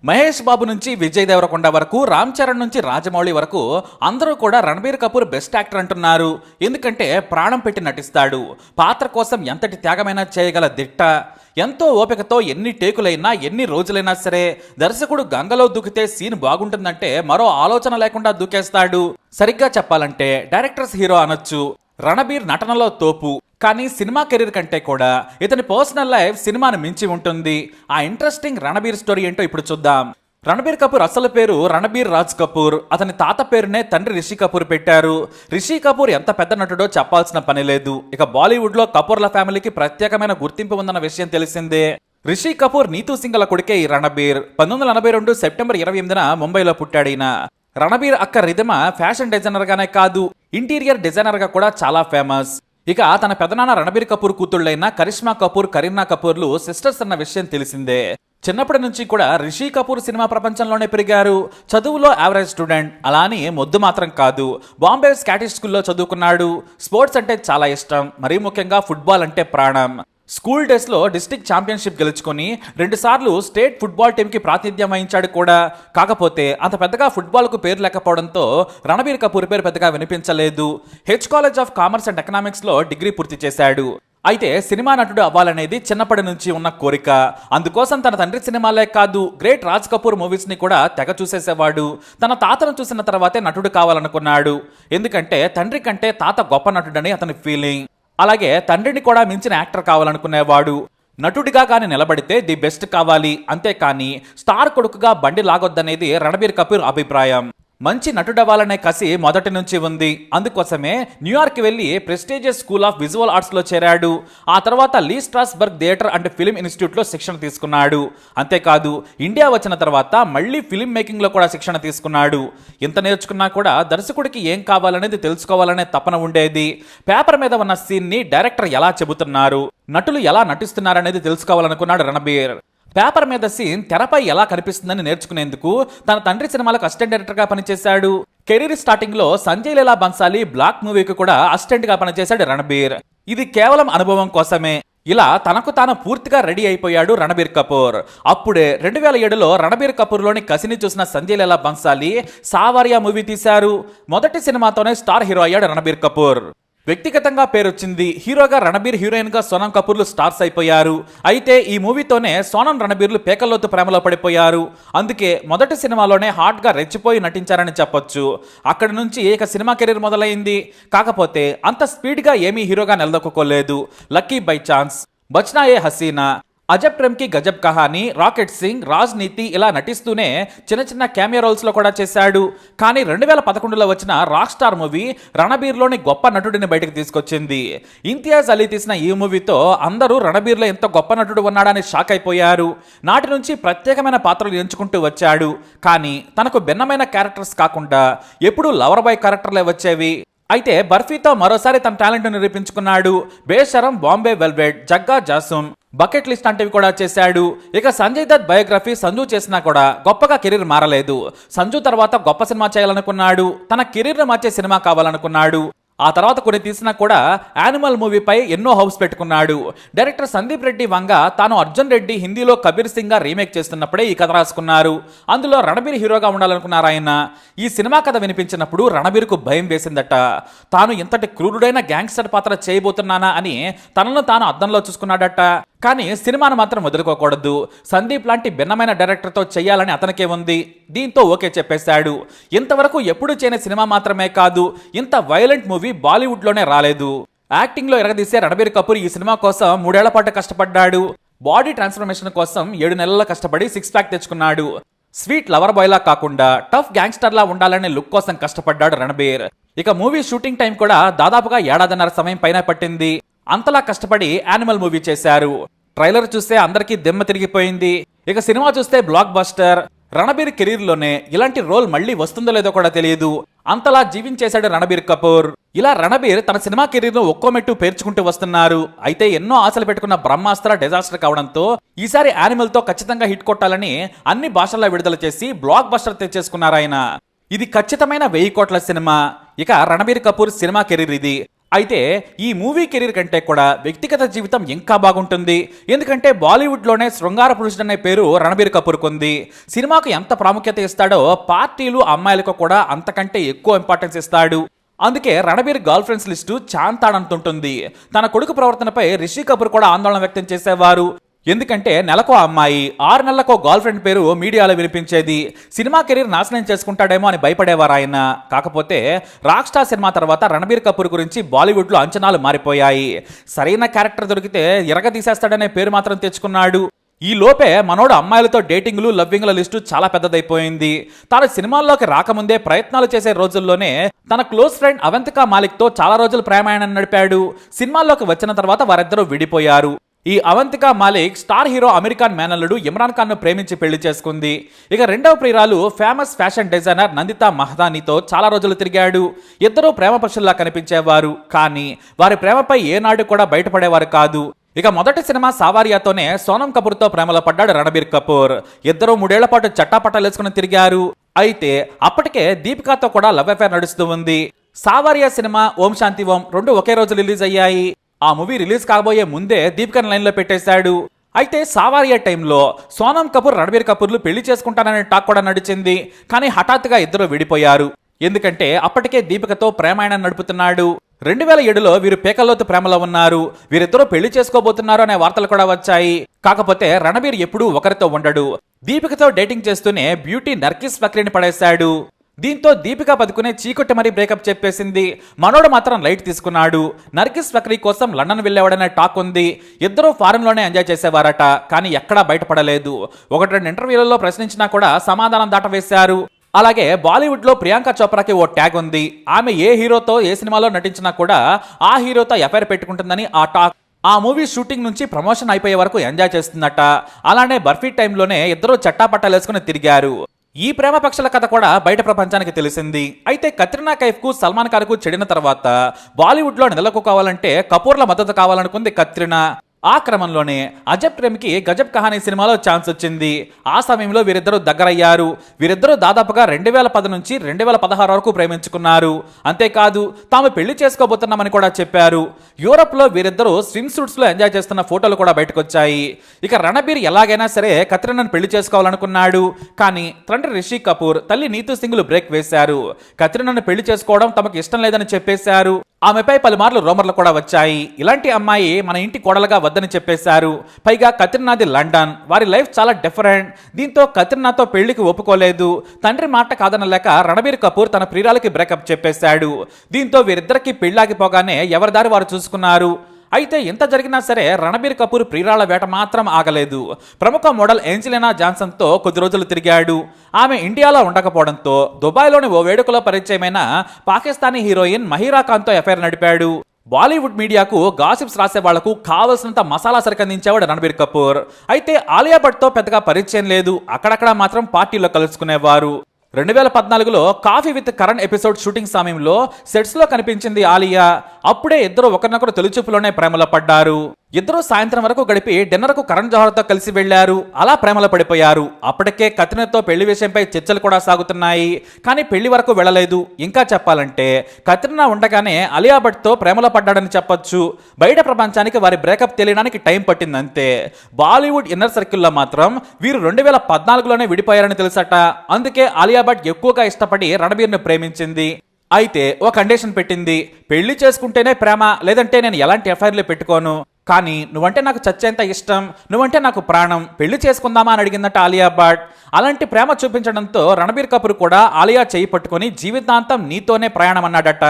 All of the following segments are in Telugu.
మహేష్ బాబు నుంచి విజయ్ దేవరకొండ వరకు, రామ్ చరణ్ నుంచి రాజమౌళి వరకు అందరూ కూడా రణబీర్ కపూర్ బెస్ట్ యాక్టర్ అంటున్నారు. ఎందుకంటే ప్రాణం పెట్టి నటిస్తాడు. పాత్ర కోసం ఎంతటి త్యాగమైనా చేయగల దిట్ట. ఎంతో ఓపికతో ఎన్ని టేకులైనా ఎన్ని రోజులైనా సరే దర్శకుడు గంగలో దూకితే సీన్ బాగుంటుందంటే మరో ఆలోచన లేకుండా దూకేస్తాడు. సరిగ్గా చెప్పాలంటే డైరెక్టర్స్ హీరో అనొచ్చు. రణబీర్ నటనలో తోపు. కానీ సినిమా కెరీర్ కంటే కూడా ఇతని పర్సనల్ లైఫ్ సినిమాను మించి ఉంటుంది. ఆ ఇంట్రెస్టింగ్ రణబీర్ స్టోరీ ఏంటో ఇప్పుడు చూద్దాం. రణబీర్ కపూర్ అసలు పేరు రణబీర్ రాజ్ కపూర్. అతని తాత పేరునే తండ్రి రిషి కపూర్ పెట్టారు. రిషి కపూర్ ఎంత పెద్ద నటుడో చెప్పాల్సిన పని లేదు. ఇక బాలీవుడ్ లో కపూర్ల ఫ్యామిలీకి ప్రత్యేకమైన గుర్తింపు ఉందన్న విషయం తెలిసిందే. రిషి కపూర్ నీతూ సింగల కొడుకే ఈ రణబీర్. 1942 సెప్టెంబర్ 28న ముంబైలో పుట్టాడిన రణబీర్ అక్క రిధమ ఫ్యాషన్ డిజైనర్ గానే కాదు, ఇంటీరియర్ డిజైనర్ గా కూడా చాలా ఫేమస్. ఇక తన పెదనాన్న రణబీర్ కపూర్ కూతుళ్ళైన కరిష్మా కపూర్, కరీనా కపూర్లు సిస్టర్స్ అన్న విషయం తెలిసిందే. చిన్నప్పటి నుంచి కూడా రిషి కపూర్ సినిమా ప్రపంచంలోనే పెరిగారు. చదువులో యావరేజ్ స్టూడెంట్, అలా అని మొద్దు మాత్రం కాదు. బాంబే స్కాటిష్ స్కూల్లో చదువుకున్నాడు. స్పోర్ట్స్ అంటే చాలా ఇష్టం, మరీ ముఖ్యంగా ఫుట్బాల్ అంటే ప్రాణం. స్కూల్ డేస్ లో డిస్ట్రిక్ట్ ఛాంపియన్షిప్ గెలుచుకొని 2 సార్లు స్టేట్ ఫుట్బాల్ టీం కి ప్రాతినిధ్యం వహించాడు కూడా. కాకపోతే అంత పెద్దగా ఫుట్బాల్ కు పేరు లేకపోవడంతో రణబీర్ కపూర్ పేరు పెద్దగా వినిపించలేదు. H college of commerce and economics లో డిగ్రీ పూర్తి చేశాడు. అయితే సినిమా నటుడు అవ్వాలనేది చిన్నప్పటి నుంచి ఉన్న కోరిక. అందుకోసం తన తండ్రి సినిమాలే కాదు, గ్రేట్ రాజ్ కపూర్ మూవీస్ ని కూడా తెగ చూసేసేవాడు. తన తాతను చూసిన తర్వాతే నటుడు కావాలనుకున్నాడు. ఎందుకంటే తండ్రి కంటే తాత గొప్ప నటుడని అతని ఫీలింగ్. అలాగే తండ్రిని కూడా మించిన యాక్టర్ కావాలనుకునేవాడు. నటుడిగా కానీ నిలబడితే ది బెస్ట్ కావాలి, అంతేకాని స్టార్ కొడుకుగా బండి లాగొద్దనేది రణబీర్ కపూర్ అభిప్రాయం. మంచి నటుడవ్వాలనే కసి మొదటి నుంచి ఉంది. అందుకోసమే న్యూయార్క్ York prestigious school of visual arts లో చేరాడు. ఆ తర్వాత Lee Strasberg theatre and film institute లో శిక్షణ తీసుకున్నాడు. అంతేకాదు ఇండియా వచ్చిన తర్వాత మళ్ళీ ఫిల్మ్ మేకింగ్ లో కూడా శిక్షణ తీసుకున్నాడు. ఇంత నేర్చుకున్నా కూడా దర్శకుడికి ఏం కావాలనేది తెలుసుకోవాలనే తపన ఉండేది. పేపర్ మీద ఉన్న సీన్ ని డైరెక్టర్ ఎలా చెబుతున్నారు, నటులు ఎలా నటిస్తున్నారనేది తెలుసుకోవాలనుకున్నాడు రణబీర్. పేపర్ మీద సీన్ తెరపై ఎలా కనిపిస్తుందని నేర్చుకునేందుకు తన తండ్రి సినిమాలకు అసిస్టెంట్ డైరెక్టర్ గా పనిచేశాడు. కెరీర్ స్టార్టింగ్ లో సంజయ్ లీలా బన్సాలి బ్లాక్ మూవీకి కూడా అసిస్టెంట్ గా పనిచేశాడు రణబీర్. ఇది కేవలం అనుభవం కోసమే. ఇలా తనకు తాను పూర్తిగా రెడీ అయిపోయాడు రణబీర్ కపూర్. అప్పుడే 2007లో రణబీర్ కపూర్ లోని కసిని చూసిన సంజయ్ లీలా బన్సాలి సావారియా మూవీ తీశారు. మొదటి సినిమాతోనే స్టార్ హీరో అయ్యాడు రణబీర్ కపూర్. వ్యక్తిగతంగా పేరొచ్చింది. హీరోగా రణబీర్, హీరోయిన్ గా సోనం కపూర్లు స్టార్స్ అయిపోయారు. అయితే ఈ మూవీతోనే సోనం, రణబీర్లు పేకల్లోతు ప్రేమలో పడిపోయారు. అందుకే మొదటి సినిమాలోనే హాట్ గా రెచ్చిపోయి నటించారని చెప్పొచ్చు. అక్కడి నుంచి ఇక సినిమా కెరీర్ మొదలైంది. కాకపోతే అంత స్పీడ్ గా ఏమీ హీరోగా నిలదొక్కుకోలేదు. లక్కీ బై ఛాన్స్, బచ్నా ఏ హసీనా, అజబ్ ప్రేమ్ కి గజబ్ కహానీ, రాకెట్ సింగ్, రాజ్నీతి ఇలా నటిస్తూనే చిన్న చిన్న క్యామియో రోల్స్ లో కూడా చేశాడు. కానీ 2011లో వచ్చిన రాక్ స్టార్ మూవీ రణబీర్ లోని గొప్ప నటుడిని బయటకు తీసుకొచ్చింది. ఇంతియాజ్ అలీ తీసిన ఈ మూవీతో అందరూ రణబీర్ లో ఎంత గొప్ప నటుడు ఉన్నాడని షాక్ అయిపోయారు. నాటి నుంచి ప్రత్యేకమైన పాత్రలు ఎంచుకుంటూ వచ్చాడు. కానీ తనకు భిన్నమైన క్యారెక్టర్స్ కాకుండా ఎప్పుడూ లవర్ బాయ్ క్యారెక్టర్లే వచ్చేవి. అయితే బర్ఫీతో మరోసారి తన టాలెంట్ నిరూపించుకున్నాడు. Besharam, Bombay velvet, Jagga Jasoos, bucket list అంటివి కూడా చేశాడు. ఇక సంజయ్ దత్ బయోగ్రఫీ సంజు చేసినా కూడా గొప్పగా కెరీర్ మారలేదు. సంజు తర్వాత గొప్ప సినిమా చేయాలనుకున్నాడు. తన కెరీర్ మార్చే సినిమా కావాలనుకున్నాడు. ఆ తర్వాత కొన్ని తీసినా కూడా యానిమల్ మూవీపై ఎన్నో హౌస్ పెట్టుకున్నాడు. డైరెక్టర్ సందీప్ రెడ్డి వంగ తాను అర్జున్ రెడ్డి హిందీలో కబీర్ సింగ్ గా రీమేక్ చేస్తున్నప్పుడే ఈ కథ రాసుకున్నారు. అందులో రణబీర్ హీరోగా ఉండాలనుకున్నారు ఆయన. ఈ సినిమా కథ వినిపించినప్పుడు రణబీర్కు భయం వేసిందట. తాను ఇంతటి క్రూరుడైన గ్యాంగ్స్టర్ పాత్ర చేయబోతున్నానా అని తనను తాను అద్దంలో చూసుకున్నాడట. కానీ సినిమాను మాత్రం వదులుకోకూడదు. సందీప్ లాంటి భిన్నమైన డైరెక్టర్తో చేయాలని అతనికే ఉంది. దీంతో ఓకే చెప్పేశాడు. ఇంతవరకు ఎప్పుడు చేయని సినిమా మాత్రమే కాదు, ఇంత వైలెంట్ మూవీ బాలీవుడ్ లోనే రాలేదు. యాక్టింగ్ లో ఎరగదీసే రణబీర్ కపూర్ ఈ సినిమా కోసం 3 ఏళ్ల పాటు కష్టపడ్డాడు. బాడీ ట్రాన్స్ఫర్మేషన్ కోసం 7 నెలల కష్టపడి 6 ప్యాక్ తెచ్చుకున్నాడు. స్వీట్ లవర్ బాయ్ లా కాకుండా టఫ్ గ్యాంగ్స్టర్ లా ఉండాలనే లుక్ కోసం కష్టపడ్డాడు రణబీర్. ఇక మూవీ షూటింగ్ టైం కూడా దాదాపుగా 1.5 సమయం పైన పట్టింది. అంతలా కష్టపడి యానిమల్ మూవీ చేశారు. ట్రైలర్ చూస్తే అందరికీ దిమ్మ తిరిగిపోయింది. ఇక సినిమా చూస్తే బ్లాక్ బస్టర్. రణబీర్ కెరీర్ లోనే ఇలాంటి రోల్ మళ్ళీ వస్తుందో లేదో కూడా తెలియదు. అంతలా జీవించేశాడు రణబీర్ కపూర్. ఇలా రణబీర్ తన సినిమా కెరీర్ ను ఒక్కో మెట్టు పేర్చుకుంటూ వస్తున్నారు. అయితే ఎన్నో ఆశలు పెట్టుకున్న బ్రహ్మాస్త్ర డిజాస్టర్ కావడంతో ఈసారి యానిమల్ తో ఖచ్చితంగా హిట్ కొట్టాలని అన్ని భాషల్లో విడుదల చేసి బ్లాక్ బస్టర్ తెచ్చేసుకున్నారు ఆయన. ఇది ఖచ్చితమైన 1000 కోట్ల సినిమా. ఇక రణబీర్ కపూర్ సినిమా కెరీర్ ఇది. అయితే ఈ మూవీ కెరీర్ కంటే కూడా వ్యక్తిగత జీవితం ఇంకా బాగుంటుంది. ఎందుకంటే బాలీవుడ్లోనే శృంగార పురుషుడు అనే పేరు రణబీర్ కపూర్కు ఉంది. సినిమాకు ఎంత ప్రాముఖ్యత ఇస్తాడో పార్టీలు అమ్మాయిలకు కూడా అంతకంటే ఎక్కువ ఇంపార్టెన్స్ ఇస్తాడు. అందుకే రణబీర్ గర్ల్ ఫ్రెండ్స్ లిస్టు చాంతాడంతుంటుంది. తన కొడుకు ప్రవర్తనపై రిషి కపూర్ కూడా ఆందోళన వ్యక్తం చేసేవారు. ఎందుకంటే నెలకో అమ్మాయి 6 నెలలకో గర్ల్ ఫ్రెండ్ పేరు మీడియాలో వినిపించేది. సినిమా కెరీర్ నాశనం చేసుకుంటాడేమో అని భయపడేవారు ఆయన. కాకపోతే రాక్ స్టార్ సినిమా తర్వాత రణబీర్ కపూర్ గురించి బాలీవుడ్లో అంచనాలు మారిపోయాయి. సరైన క్యారెక్టర్ దొరికితే ఇరగదీసేస్తాడనే పేరు మాత్రం తెచ్చుకున్నాడు. ఈ లోపే మనోడు అమ్మాయిలతో డేటింగ్లు లవ్వింగ్ల లిస్టు చాలా పెద్దదైపోయింది. తాను సినిమాల్లోకి రాకముందే ప్రయత్నాలు చేసే రోజుల్లోనే తన క్లోజ్ ఫ్రెండ్ అవంతికా మాలిక్తో చాలా రోజులు ప్రేమాయణం నడిపాడు. సినిమాల్లోకి వచ్చిన తర్వాత వారిద్దరూ విడిపోయారు. ఈ Avantika Malik star hero American మేనల్లుడు ఇమ్రాన్ ఖాన్ ను ప్రేమించి పెళ్లి చేసుకుంది. ఇక రెండవ ప్రియురాలు ఫేమస్ ఫ్యాషన్ డిజైనర్ నందితా మహదానితో చాలా రోజులు తిరిగాడు. ఇద్దరూ ప్రేమ పక్షుల్లా కనిపించేవారు. కానీ వారి ప్రేమపై ఏనాడు కూడా బయటపడేవారు కాదు. ఇక మొదటి సినిమా సావారియాతోనే సోనం కపూర్తో ప్రేమలో పడ్డాడు రణబీర్ కపూర్. ఇద్దరూ 3 ఏళ్ల పాటు చట్టాపట్టాలేసుకుని తిరిగారు. అయితే అప్పటికే దీపికాతో కూడా లవ్ అఫేర్ నడుస్తూ ఉంది. సావారియా సినిమా, ఓం శాంతి ఓం 2 ఒకే రోజు రిలీజ్ అయ్యాయి. ఆ మూవీ రిలీజ్ కాబోయే ముందే దీపికను లైన్లో పెట్టేశాడు. అయితే సావారియా టైంలో సోనం కపూర్ రణబీర్ కపూర్లు పెళ్లి చేసుకుంటాననే టాక్ కూడా నడిచింది. కానీ హఠాత్తుగా ఇద్దరు విడిపోయారు. ఎందుకంటే అప్పటికే దీపికతో ప్రేమాయణం నడుపుతున్నాడు. 2007లో వీరు పేకల్లోతు ప్రేమలో ఉన్నారు. వీరిద్దరూ పెళ్లి చేసుకోబోతున్నారు అనే వార్తలు కూడా వచ్చాయి. కాకపోతే రణబీర్ ఎప్పుడూ ఒకరితో ఉండడు. దీపికతో డేటింగ్ చేస్తూనే బ్యూటీ నర్గిస్ ఫక్రీని పడేశాడు. దీంతో దీపికా పదుకునే చీకొట్టి మరీ బ్రేకప్ చెప్పేసింది. మనోడు మాత్రం లైట్ తీసుకున్నాడు. నర్గిస్ ఫక్రీ కోసం లండన్ వెళ్ళేవాడనే టాక్ ఉంది. ఇద్దరూ ఫారెన్లోనే ఎంజాయ్ చేసేవారట. కానీ ఎక్కడా బయటపడలేదు. 1-2 ఇంటర్వ్యూలలో ప్రశ్నించినా కూడా సమాధానం దాటవేశారు. అలాగే బాలీవుడ్లో ప్రియాంక చోప్రాకి ఓ ట్యాగ్ ఉంది. ఆమె ఏ హీరోతో ఏ సినిమాలో నటించినా కూడా ఆ హీరోతో ఎఫైర్ పెట్టుకుంటుందని ఆ టాక్. ఆ మూవీ షూటింగ్ నుంచి ప్రమోషన్ అయిపోయే వరకు ఎంజాయ్ చేస్తుందట. అలానే బర్ఫీ టైంలోనే ఇద్దరూ చట్టాపట్టాలేసుకుని తిరిగారు. ఈ ప్రేమ పక్షుల కథ కూడా బయట ప్రపంచానికి తెలిసింది. అయితే కత్రినా కైఫ్ కు సల్మాన్ ఖాన్ కు చెడిన తర్వాత బాలీవుడ్ లో నిలదొక్కుకోవాలంటే కపూర్ల మద్దతు కావాలనుకుంది కత్రినా. ఆ క్రమంలోనే అజబ్ ప్రేమ్కి గజబ్ కహానీ సినిమాలో ఛాన్స్ వచ్చింది. ఆ సమయంలో వీరిద్దరూ దగ్గరయ్యారు. వీరిద్దరూ దాదాపుగా 2010 నుంచి 2016 వరకు ప్రేమించుకున్నారు. అంతేకాదు తాము పెళ్లి చేసుకోబోతున్నామని కూడా చెప్పారు. యూరప్ లో వీరిద్దరూ స్విమ్ సూట్స్ లో ఎంజాయ్ చేస్తున్న ఫోటోలు కూడా బయటకొచ్చాయి. ఇక రణబీర్ ఎలాగైనా సరే కత్రినాను పెళ్లి చేసుకోవాలనుకున్నాడు. కానీ తండ్రి రిషి కపూర్, తల్లి నీతూ సింగ్లు బ్రేక్ వేశారు. కత్రినాను పెళ్లి చేసుకోవడం తమకు ఇష్టం లేదని చెప్పేశారు. ఆమెపై పలుమార్లు రూమర్లు కూడా వచ్చాయి. ఇలాంటి అమ్మాయి మన ఇంటి కోడలుగా వద్దని చెప్పేశారు. పైగా కత్రినాది లండన్, వారి లైఫ్ చాలా డిఫరెంట్. దీంతో కత్రినాతో పెళ్లికి ఒప్పుకోలేదు. తండ్రి మాట కాదనలేక రణబీర్ కపూర్ తన ప్రియురాలకి బ్రేకప్ చెప్పేశాడు. దీంతో వీరిద్దరికి పెళ్లాగిపోగానే ఎవరి దారి వారు చూసుకున్నారు. అయితే ఇంత జరిగినా సరే రణబీర్ కపూర్ ప్రియురాళ్ల వేట మాత్రం ఆగలేదు. ప్రముఖ మోడల్ ఏంజెలినా జాన్సన్తో కొద్ది రోజులు తిరిగాడు. ఆమె ఇండియాలో ఉండకపోవడంతో దుబాయ్లోని ఓ వేడుకలో పరిచయమైన పాకిస్తానీ హీరోయిన్ మహీరా ఖాన్తో ఎఫైర్ నడిపాడు. బాలీవుడ్ మీడియాకు గాసిప్స్ రాసే వాళ్లకు కావలసినంత మసాలా సరికందించేవాడు రణబీర్ కపూర్. అయితే ఆలియా భట్తో పెద్దగా పరిచయం లేదు. అక్కడక్కడ మాత్రం పార్టీలో కలుసుకునేవారు. 2014లో coffee with Karan episode shooting సమయంలో సెట్స్ లో కనిపించింది ఆలియా. అప్పుడే ఇద్దరు ఒకరినొకరు తొలిచూపులోనే ప్రేమలో పడ్డారు. ఇద్దరు సాయంత్రం వరకు గడిపి డిన్నర్ కు కరణ్ జోహర్తో కలిసి వెళ్లారు. అలా ప్రేమలో పడిపోయారు. అప్పటికే కత్రినాతో పెళ్లి విషయంపై చర్చలు కూడా సాగుతున్నాయి. కానీ పెళ్లి వరకు వెళ్లలేదు. ఇంకా చెప్పాలంటే కత్రినా ఉండగానే అలియా భట్ తో ప్రేమలో పడ్డాడని చెప్పొచ్చు. బయట ప్రపంచానికి వారి బ్రేకప్ తెలియడానికి టైం పట్టిందంతే. బాలీవుడ్ ఇన్నర్ సర్కిల్లో మాత్రం వీరు 2014లోనే విడిపోయారని తెలుసట. అందుకే అలియా భట్ ఎక్కువగా ఇష్టపడి రణబీర్ను ప్రేమించింది. అయితే ఓ కండిషన్ పెట్టింది. పెళ్లి చేసుకుంటేనే ప్రేమ, లేదంటే నేను ఎలాంటి ఎఫ్ఐఆర్లు పెట్టుకోను. కానీ నువ్వంటే నాకు చచ్చేంత ఇష్టం, నువ్వంటే నాకు ప్రాణం, పెళ్లి చేసుకుందామా అని అడిగిందట ఆలియా భట్. అలాంటి ప్రేమ చూపించడంతో రణబీర్ కపూర్ కూడా ఆలియా చేయి పట్టుకుని జీవితాంతం నీతోనే ప్రయాణం అన్నాడట.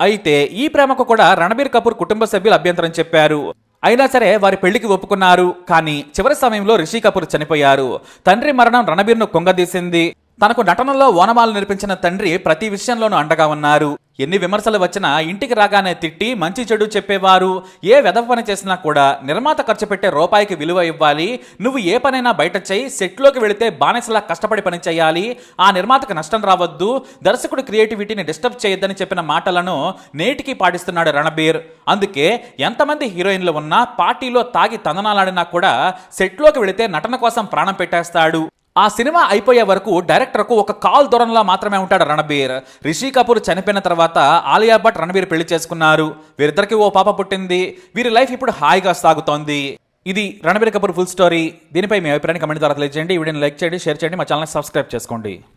అయితే ఈ ప్రేమకు కూడా రణబీర్ కపూర్ కుటుంబ సభ్యులు అభ్యంతరం చెప్పారు. అయినా సరే వారి పెళ్లికి ఒప్పుకున్నారు. కానీ చివరి సమయంలో రిషి కపూర్ చనిపోయారు. తండ్రి మరణం రణబీర్ను కుంగదీసింది. తనకు నటనలో ఓనమాలు నేర్పించిన తండ్రి ప్రతి విషయంలోనూ అండగా ఉన్నారు. ఎన్ని విమర్శలు వచ్చినా ఇంటికి రాగానే తిట్టి మంచి చెడు చెప్పేవారు. ఏ వెధవ పని చేసినా కూడా నిర్మాత ఖర్చు పెట్టే రూపాయికి విలువ ఇవ్వాలి, నువ్వు ఏ పనైనా బయట చేయి, సెట్లోకి వెళితే బానిసలా కష్టపడి పని చేయాలి, ఆ నిర్మాతకు నష్టం రావద్దు, దర్శకుడి క్రియేటివిటీని డిస్టర్బ్ చేయొద్దని చెప్పిన మాటలను నేటికి పాటిస్తున్నాడు రణబీర్. అందుకే ఎంతమంది హీరోయిన్లు ఉన్నా పార్టీలో తాగి తందనాలాడినా కూడా సెట్లోకి వెళితే నటన కోసం ప్రాణం పెట్టేస్తాడు. ఆ సినిమా అయిపోయే వరకు డైరెక్టర్కు ఒక కాల్ దూరంలో మాత్రమే ఉంటాడు రణబీర్. రిషి కపూర్ చనిపోయిన తర్వాత ఆలియా భట్ రణబీర్ పెళ్లి చేసుకున్నారు. వీరిద్దరికి ఓ పాప పుట్టింది. వీరి లైఫ్ ఇప్పుడు హాయిగా సాగుతోంది. ఇది రణబీర్ కపూర్ ఫుల్ స్టోరీ. దీనిపై మీ అభిప్రాయాన్ని కమెంట్ ద్వారా తెలియజేయండి. ఈ వీడియోని లైక్ చేయండి, షేర్ చేయండి, మా ఛానల్ని సబ్స్క్రైబ్ చేసుకోండి.